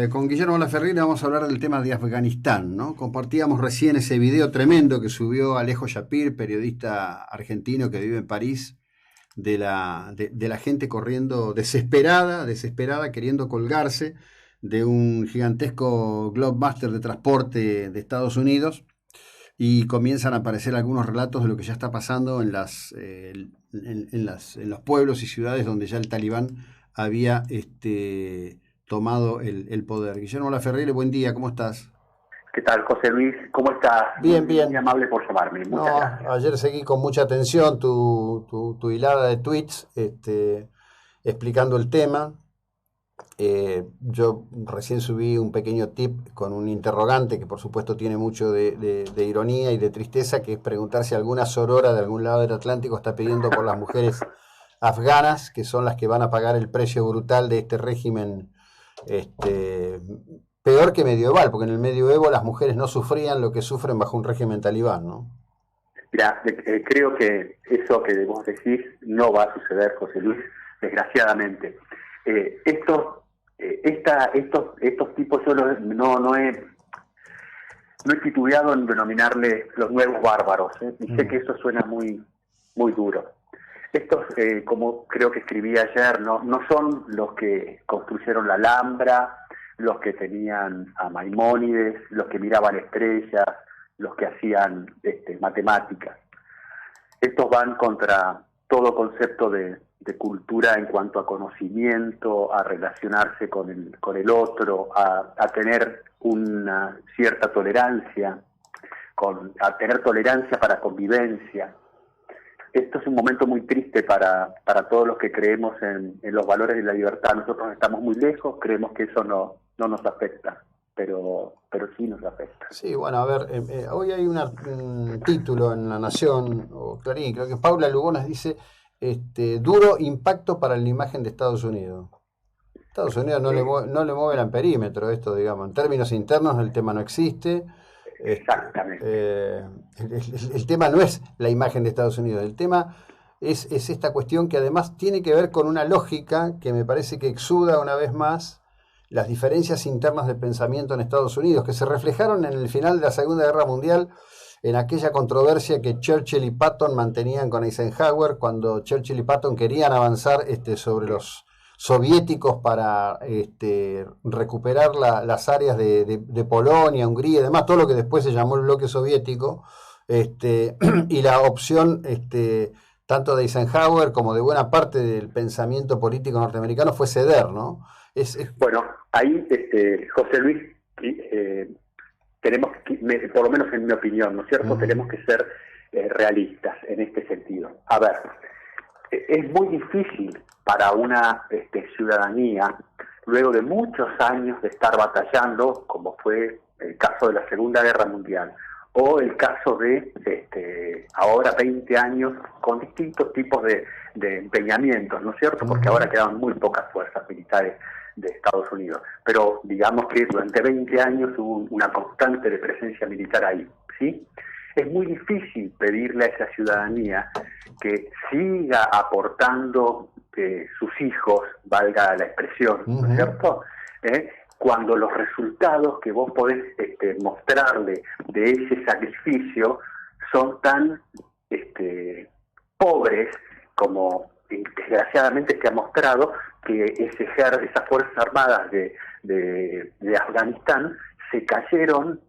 Con Guillermo Laferrira vamos a hablar del tema de Afganistán, ¿no? Compartíamos recién ese video tremendo que subió Alejo Shapir, periodista argentino que vive en París, de la gente corriendo desesperada, queriendo colgarse de un gigantesco Globemaster de transporte de Estados Unidos, y comienzan a aparecer algunos relatos de lo que ya está pasando en los pueblos y ciudades donde ya el Talibán había tomado el poder. Guillermo Laferrere, buen día, ¿cómo estás? ¿Qué tal, José Luis? ¿Cómo estás? Bien, Muy bien. amable por llamarme. Muchas No, gracias. ayer seguí con mucha atención tu hilada de tweets, explicando el tema. Yo recién subí un pequeño tip con un interrogante que por supuesto tiene mucho de ironía y de tristeza, que es preguntar si alguna sorora de algún lado del Atlántico está pidiendo por las mujeres afganas, que son las que van a pagar el precio brutal de este régimen, este, peor que medieval, porque en el medioevo las mujeres no sufrían lo que sufren bajo un régimen talibán, ¿no? Mira, creo que eso que vos decís no va a suceder, José Luis, desgraciadamente. Estos tipos yo no he titubeado en denominarles los nuevos bárbaros, ¿eh? Y sé que eso suena muy, muy duro. Estos, como creo que escribí ayer, no son los que construyeron la Alhambra, los que tenían a Maimónides, los que miraban estrellas, los que hacían matemáticas. Estos van contra todo concepto de cultura en cuanto a conocimiento, a relacionarse con el otro, a tener una cierta tolerancia, a tener tolerancia para convivencia. Esto es un momento muy triste para todos los que creemos en los valores de la libertad. Nosotros estamos muy lejos, creemos que eso no nos afecta, pero sí nos afecta. Sí, bueno, a ver, hoy hay un título en La Nación, o Clarín, creo que Paula Lugones dice, duro impacto para la imagen de Estados Unidos. Estados Unidos no le mueve el amperímetro, esto, digamos, en términos internos el tema no existe. Exactamente. El tema no es la imagen de Estados Unidos, el tema es esta cuestión que además tiene que ver con una lógica que me parece que exuda una vez más las diferencias internas de pensamiento en Estados Unidos, que se reflejaron en el final de la Segunda Guerra Mundial, en aquella controversia que Churchill y Patton mantenían con Eisenhower, cuando Churchill y Patton querían avanzar sobre los soviéticos para recuperar las áreas de Polonia, Hungría y demás, todo lo que después se llamó el bloque soviético, y la opción tanto de Eisenhower como de buena parte del pensamiento político norteamericano fue ceder, ¿no? Bueno, ahí, José Luis, tenemos que, por lo menos en mi opinión, ¿no es cierto?, tenemos que ser realistas en este sentido. A ver, es muy difícil para una ciudadanía, luego de muchos años de estar batallando, como fue el caso de la Segunda Guerra Mundial, o el caso de ahora 20 años con distintos tipos de empeñamientos, ¿no es cierto?, porque ahora quedan muy pocas fuerzas militares de Estados Unidos, pero digamos que durante 20 años hubo una constante de presencia militar ahí, ¿sí? Es muy difícil pedirle a esa ciudadanía que siga aportando sus hijos, valga la expresión, ¿no es cierto?, cuando los resultados que vos podés mostrarle de ese sacrificio son tan pobres como desgraciadamente se ha mostrado que esas Fuerzas Armadas de Afganistán se cayeron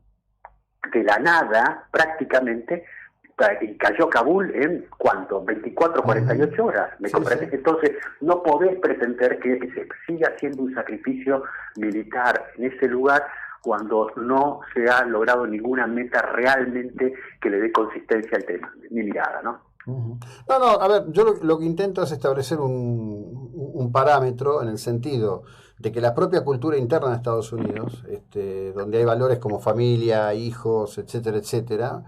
de la nada prácticamente, y cayó Kabul en ¿cuánto? 24, 48 horas, ¿me comprendes? Sí. Entonces no podés pretender que se siga haciendo un sacrificio militar en ese lugar cuando no se ha logrado ninguna meta realmente que le dé consistencia al tema, mi mirada, ¿no? No, a ver, yo lo que intento es establecer un parámetro en el sentido de que la propia cultura interna de Estados Unidos, donde hay valores como familia, hijos, etcétera, etcétera,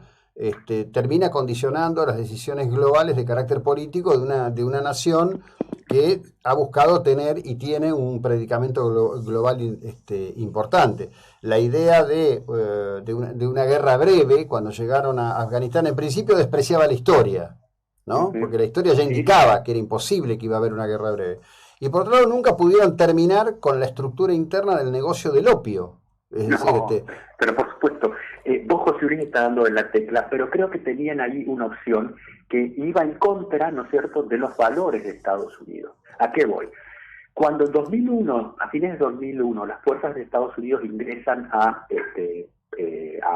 termina condicionando las decisiones globales de carácter político de una nación que ha buscado tener y tiene un predicamento global importante. La idea de una guerra breve, cuando llegaron a Afganistán, en principio despreciaba la historia, ¿no? Porque la historia ya indicaba que era imposible que iba a haber una guerra breve. Y por otro lado, nunca pudieron terminar con la estructura interna del negocio del opio. Es decir, pero por supuesto, vos, José Luis, está dando en la tecla, pero creo que tenían ahí una opción que iba en contra, ¿no es cierto?, de los valores de Estados Unidos. ¿A qué voy? Cuando en 2001, a fines de 2001, las fuerzas de Estados Unidos ingresan a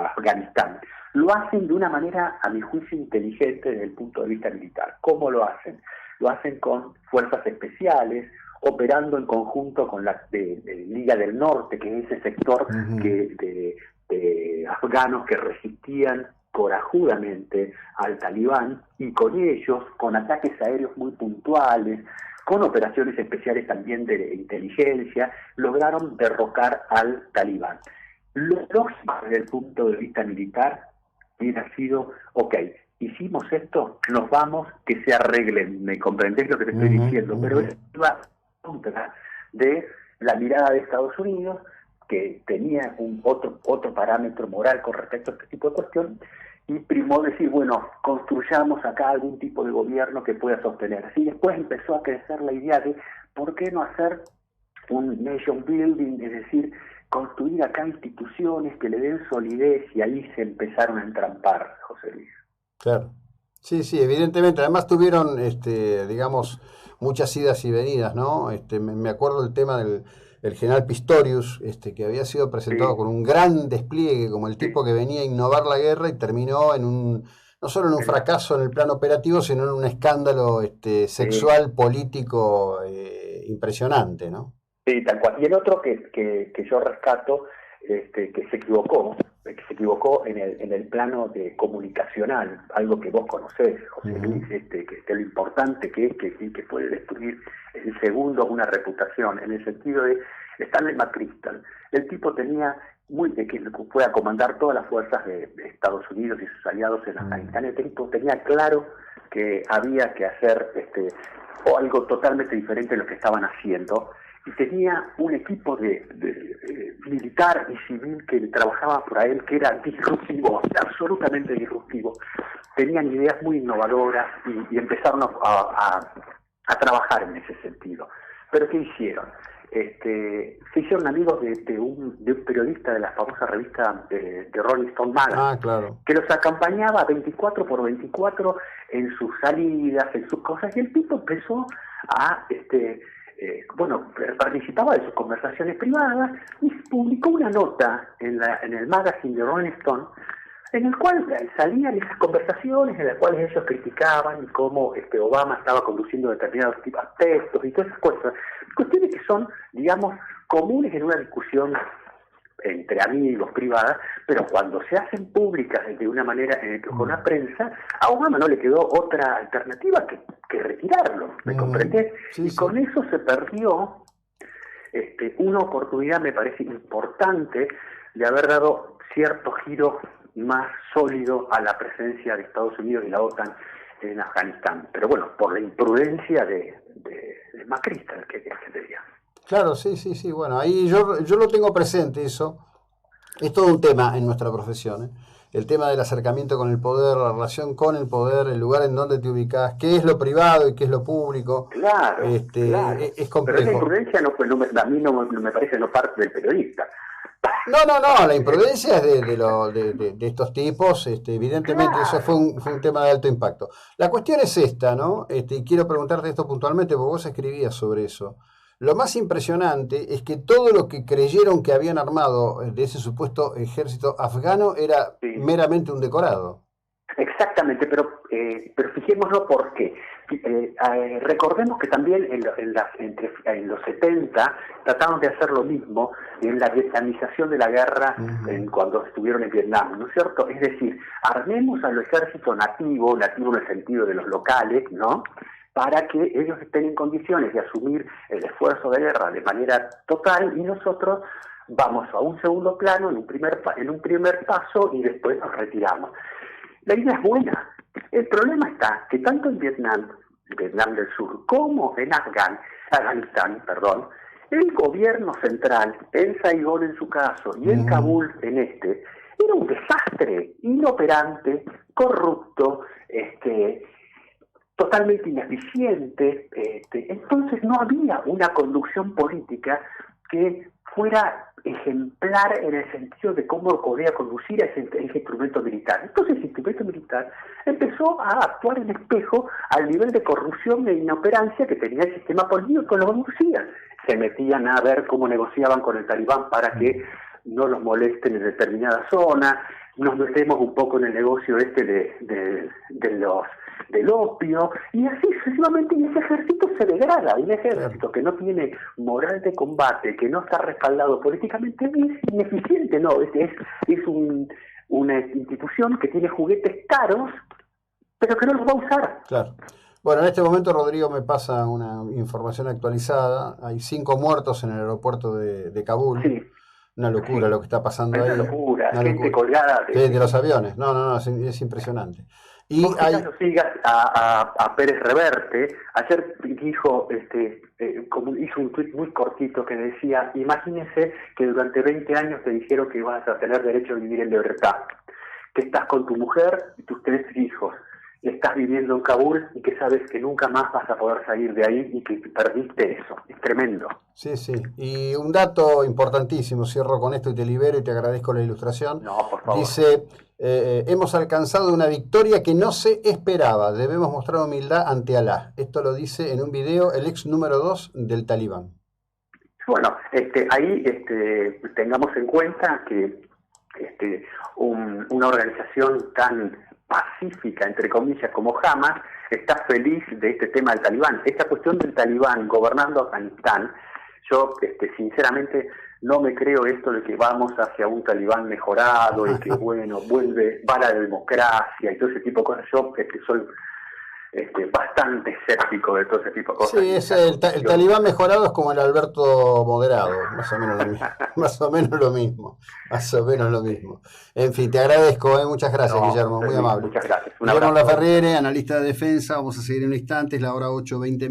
Afganistán, lo hacen de una manera, a mi juicio, inteligente desde el punto de vista militar. ¿Cómo lo hacen? Lo hacen con fuerzas especiales, operando en conjunto con la de Liga del Norte, que es ese sector de afganos que resistían corajudamente al talibán, y con ellos, con ataques aéreos muy puntuales, con operaciones especiales también de inteligencia, lograron derrocar al talibán. Lo lógico desde el punto de vista militar hubiera sido, ok, hicimos esto, nos vamos, que se arreglen, ¿me comprendés lo que te estoy diciendo? Pero eso iba contra de la mirada de Estados Unidos, que tenía otro parámetro moral con respecto a este tipo de cuestión, y primó decir, bueno, construyamos acá algún tipo de gobierno que pueda sostener. Y después empezó a crecer la idea de por qué no hacer un nation building, es decir, construir acá instituciones que le den solidez, y ahí se empezaron a entrampar, José Luis. Claro. Sí, evidentemente. Además tuvieron, digamos, muchas idas y venidas, ¿no? Me acuerdo del tema del general Pistorius, que había sido presentado con un gran despliegue como el tipo que venía a innovar la guerra, y terminó en no solo en un fracaso en el plano operativo, sino en un escándalo sexual, político impresionante, ¿no? Sí, tal cual. Y el otro que yo rescato, que se equivocó en el plano de comunicacional, algo que vos conocés, José Luis, que lo importante que es que puede destruir en segundos una reputación, en el sentido de Stanley McChrystal. El tipo tenía que fue a comandar todas las fuerzas de Estados Unidos y sus aliados en Afganistán. El tipo tenía claro que había que hacer o algo totalmente diferente de lo que estaban haciendo, y tenía un equipo de militar y civil que trabajaba para él, que era disruptivo, absolutamente disruptivo. Tenían ideas muy innovadoras y empezaron a trabajar en ese sentido. ¿Pero qué hicieron? Se hicieron amigos de un periodista de la famosa revista de Rolling Stone Magazine, claro, que los acompañaba 24/24 en sus salidas, en sus cosas, y el tipo empezó a participaba de sus conversaciones privadas, y publicó una nota en el magazine de Rolling Stone, en el cual salían esas conversaciones en las cuales ellos criticaban cómo Obama estaba conduciendo determinados aspectos y todas esas cosas, cuestiones que son, digamos, comunes en una discusión entre amigos, privadas, pero cuando se hacen públicas de una manera con la prensa, a Obama no le quedó otra alternativa que retirarlo, ¿me comprendés? Sí, y con eso se perdió una oportunidad, me parece importante, de haber dado cierto giro más sólido a la presencia de Estados Unidos y la OTAN en Afganistán. Pero bueno, por la imprudencia de McChrystal, que te diga. Claro, sí. Bueno, ahí yo lo tengo presente eso. Es todo un tema en nuestra profesión, ¿eh? El tema del acercamiento con el poder, la relación con el poder, el lugar en donde te ubicás, qué es lo privado y qué es lo público. Claro, claro. Es complejo. Pero esa imprudencia a mí no me parece no parte del periodista. No, la imprudencia es de estos tipos, evidentemente. Claro. Eso fue un tema de alto impacto. La cuestión es esta, ¿no? Y quiero preguntarte esto puntualmente, porque vos escribías sobre eso. Lo más impresionante es que todo lo que creyeron que habían armado de ese supuesto ejército afgano era meramente un decorado. Exactamente, pero fijémonos por qué. Recordemos que también en los 70 trataron de hacer lo mismo en la vietnamización de la guerra cuando estuvieron en Vietnam, ¿no es cierto? Es decir, armemos al ejército nativo en el sentido de los locales, ¿no?, para que ellos estén en condiciones de asumir el esfuerzo de guerra de manera total, y nosotros vamos a un segundo plano en un primer paso, y después nos retiramos. La idea es buena. El problema está que tanto en Vietnam del Sur, como en Afganistán, el gobierno central, en Saigón en su caso, y en Kabul en era un desastre, inoperante, corrupto, totalmente ineficiente. Entonces no había una conducción política que fuera ejemplar en el sentido de cómo podía conducir a ese instrumento militar. Entonces el instrumento militar empezó a actuar en espejo al nivel de corrupción e inoperancia que tenía el sistema político que lo conducía. Se metían a ver cómo negociaban con el talibán para que no los molesten en determinada zona. Nos metemos un poco en el negocio del opio, y así sucesivamente, y ese ejército se degrada. Un ejército que no tiene moral de combate, que no está respaldado políticamente, es ineficiente, ¿no? Una institución que tiene juguetes caros, pero que no los va a usar. Claro. Bueno, en este momento Rodrigo me pasa una información actualizada. Hay 5 muertos en el aeropuerto de Kabul. Sí. Una locura, sí, lo que está pasando ahí. Una locura, gente colgada de los aviones. No, es impresionante. Y vos no sigas a Pérez Reverte. Ayer dijo, hizo un tuit muy cortito que decía: imagínese que durante 20 años te dijeron que ibas a tener derecho a vivir en libertad, que estás con tu mujer y tus 3 hijos, y estás viviendo en Kabul y que sabes que nunca más vas a poder salir de ahí y que perdiste eso. Es tremendo. Sí, sí. Y un dato importantísimo, cierro con esto y te libero y te agradezco la ilustración. No, por favor. Dice, hemos alcanzado una victoria que no se esperaba. Debemos mostrar humildad ante Alá. Esto lo dice en un video el ex número 2 del Talibán. Bueno, ahí tengamos en cuenta que una organización tan pacífica, entre comillas, como Hamas, está feliz de este tema del Talibán. Esta cuestión del Talibán gobernando Afganistán, yo sinceramente no me creo esto de que vamos hacia un Talibán mejorado y que bueno, va la democracia y todo ese tipo de cosas. Yo soy bastante escéptico de todo ese tipo de cosas. Sí, el Talibán mejorado es como el Alberto moderado, más o menos lo mismo. Más o menos lo mismo. En fin, te agradezco, muchas gracias, Guillermo, muy amable. Muchas gracias. Guillermo Laferriere, analista de defensa. Vamos a seguir en un instante, es la hora 8:20.